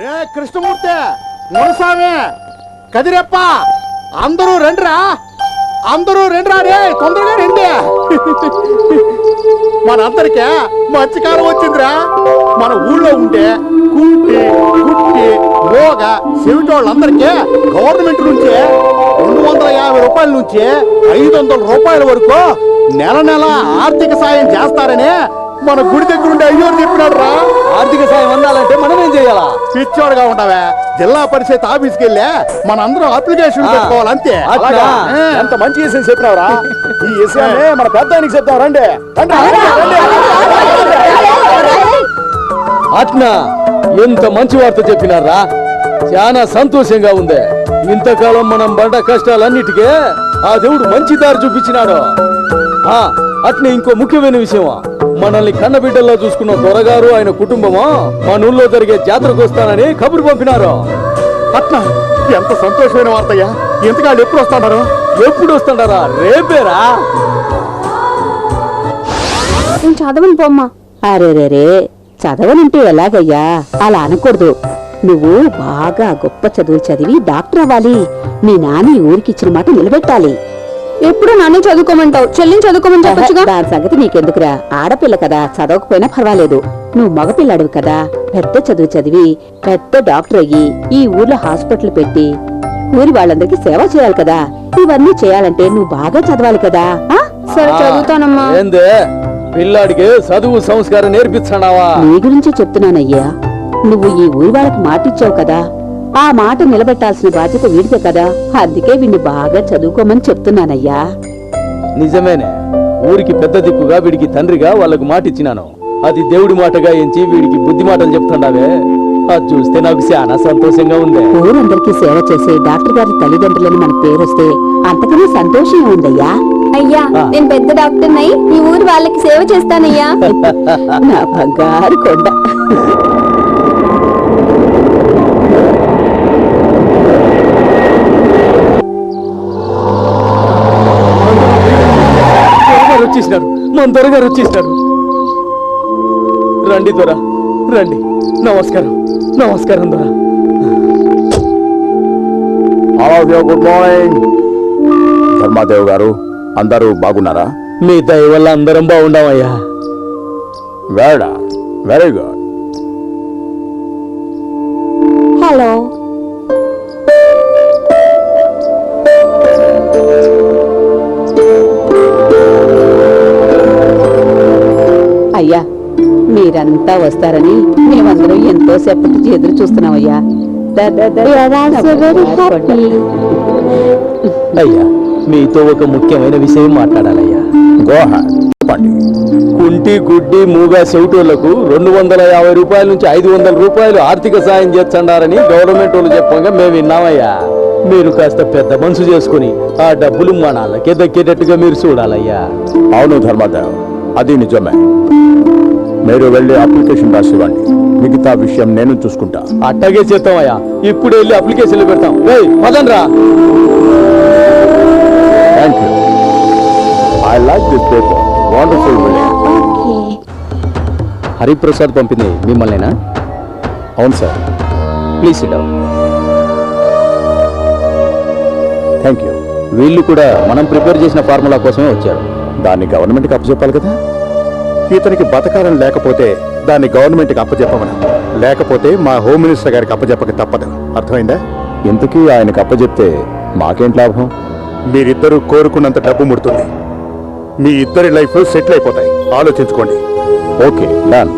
ఏ కృష్ణమూర్తి, మునస్వామి, కదిరెప్ప, అందరూ రండిరా, అందరూ రండిరా రే, తొందరగా రండి. మనందరికీ మధ్యకాలం వచ్చిందిరా. మన ఊళ్ళో ఉంటే కుంటి కుట్టి మోగ చెవిటోళ్ళందరికీ గవర్నమెంట్ నుంచి 250 రూపాయల నుంచి 500 రూపాయల వరకు నెల నెల ఆర్థిక సాయం చేస్తారని మన గుడి దగ్గర ఉండే అయ్యోరు చెప్పినాడు రా. ఆర్థిక సాయం అందాలంటే మనం ఏం చేయాలా? పిచ్చోడుగా ఉండవే, జిల్లా పరిషత్ ఆఫీస్కి వెళ్ళే మన అందరం అప్లికేషన్ పెట్టుకోవాలి అంతే. ఎంత మంచి విషయం చెప్పినావురా. ఈ విషయాన్ని మన పెద్ద ఆయనకి చెప్తాం. రండి అట్నా, ఎంత మంచి వార్త చెప్పినారా. చాలా సంతోషంగా ఉంది. ఇంతకాలం మనం పడ్డ కష్టాలన్నిటికీ ఆ దేవుడు మంచి దారి చూపించినాడు. అట్నే ఇంకో ముఖ్యమైన విషయం, మనల్ని కన్నబిడ్డల్లో చూసుకున్న దొరగారు ఆయన కుటుంబము మన ఊళ్ళో జరిగే జాతరకు వస్తానని కబురు పంపినారు. అట్లా ఎంత సంతోషమైన వార్తయ్యా. ఎంతకాళ్ళు ఎప్పుడు వస్తాడారు? ఎప్పుడు వస్తాడారా? రేపేరా. నేను చదవను పోమ్మా. అరేరేరే, చదవనంటే ఎలాగయ్యా? అలా అనకూడదు. నువ్వు బాగా గొప్ప చదువులు చదివి డాక్టర్ అవ్వాలి. మీ నాన్న ఈ ఊరికి ఇచ్చిన మాట నిలబెట్టాలి. ఎప్పుడు నాన్నే చదువుకోమంటావు, చెల్లిని చదువుకోమని చెప్పొచ్చుగా. దాని సంగతి నీకెందుకురా? ఆడపిల్ల కదా, చదవకపోయినా పర్వాలేదు. నువ్వు మగపిల్లాడు కదా, పెద్ద చదువు చదివి పెద్ద డాక్టర్ అయ్యి ఈ ఊర్లో హాస్పిటల్ పెట్టి ఊరి వాళ్ళందరికీ సేవ చేయాలి కదా. ఇవన్నీ చేయాలంటే నువ్వు బాగా చదవాలి కదా. సరే చదువుతానమ్మా. ఏందే పిల్లాడికి చదువు సంస్కారం నేర్పించావా? నీ గురించి చెప్తున్నానయ్యా. నువ్వు ఈ ఊరి వాళ్ళకి మాటిచ్చావు కదా, ఆ మాట నిలబెట్టాల్సిన బాధ్యత వీడితే కదా. అందుకే వీడిని బాగా చదువుకోమని చెప్తున్నానయ్యా. నిజమేనే, ఊరికి పెద్ద దిక్కుగా వీడికి తండ్రిగా వాళ్ళకు మాట ఇచ్చినాను. అది దేవుడి మాటగా ఎంచి వీడికి బుద్ధి మాటలు చెప్తున్నావే, అది చూస్తే నాకు చాలా సంతోషంగా ఉంది. ఊరందరికీ సేవ చేసే డాక్టర్ గారి తల్లిదండ్రులని మన పేరొస్తే అంతకన్నా సంతోషం ఉందయ్యా. అయ్యా, నేను పెద్ద డాక్టర్ అయి ఈ ఊరు వాళ్ళకి సేవ చేస్తానయ్యా. నా బంగారు కొండ. వచ్చేసినారు, మన దొరగారు వచ్చేసినారు. రండి దొర, రండి. నమస్కారం, నమస్కారం దొర. గుడ్ మార్నింగ్ ధర్మాదేవ్ గారు, అందరూ బాగున్నారా? మీ దయ వల్ల అందరం బాగుండామయ్యా. Very good. హలో. అయ్యా, మీరంతా వస్తారని మేమందరం ఎంతో సేపటి ఎదురు చూస్తున్నామయ్యా. అయ్యా, మీతో ఒక ముఖ్యమైన విషయం మాట్లాడాలయ్యా. కుంటి గుడ్డి మూగా చెవిటోళ్లకు 250 రూపాయల నుంచి 500 రూపాయలు ఆర్థిక సాయం చేస్తున్నారని గవర్నమెంట్ వాళ్ళు చెప్పగా మేము విన్నామయ్యా. మీరు కాస్త పెద్ద మనసు చేసుకుని ఆ డబ్బులు మా నాన్నకే దక్కేటట్టుగా మీరు చూడాలయ్యా. అవును ధర్మాదేవ్, అది నిజమే. మీరు వెళ్ళి అప్లికేషన్ రాసివ్వండి, మిగతా విషయం నేను చూసుకుంటా. అట్టగే చేస్తామయ్యా. ఇప్పుడు వెళ్ళి అప్లికేషన్లు పెడతాం. పదండ్రా. Thank you. I like this paper. Wonderful village. Hariprasad పంపింది మిమ్మల్నేనా? అవును sir. Please SIT down. Thank you. వీళ్ళు కూడా మనం ప్రిపేర్ చేసిన ఫార్ములా కోసమే వచ్చారు. దాన్ని గవర్నమెంట్కి అప్పచెప్పాలి కదా. ఇతనికి బతకాలని లేకపోతే దాన్ని గవర్నమెంట్కి అప్పచెప్పమను, లేకపోతే మా హోమ్ మినిస్టర్ గారికి అప్పచెప్పక తప్పదు. అర్థమైందా? ఇంతకీ ఆయనకు అప్పచెప్తే మాకేంటి లాభం? మీరిద్దరూ కోరుకున్నంత డబ్బు ముడుతుంది. మీ ఇద్దరి లైఫ్ సెటిల్ అయిపోతాయి. ఆలోచించుకోండి. Okay, done.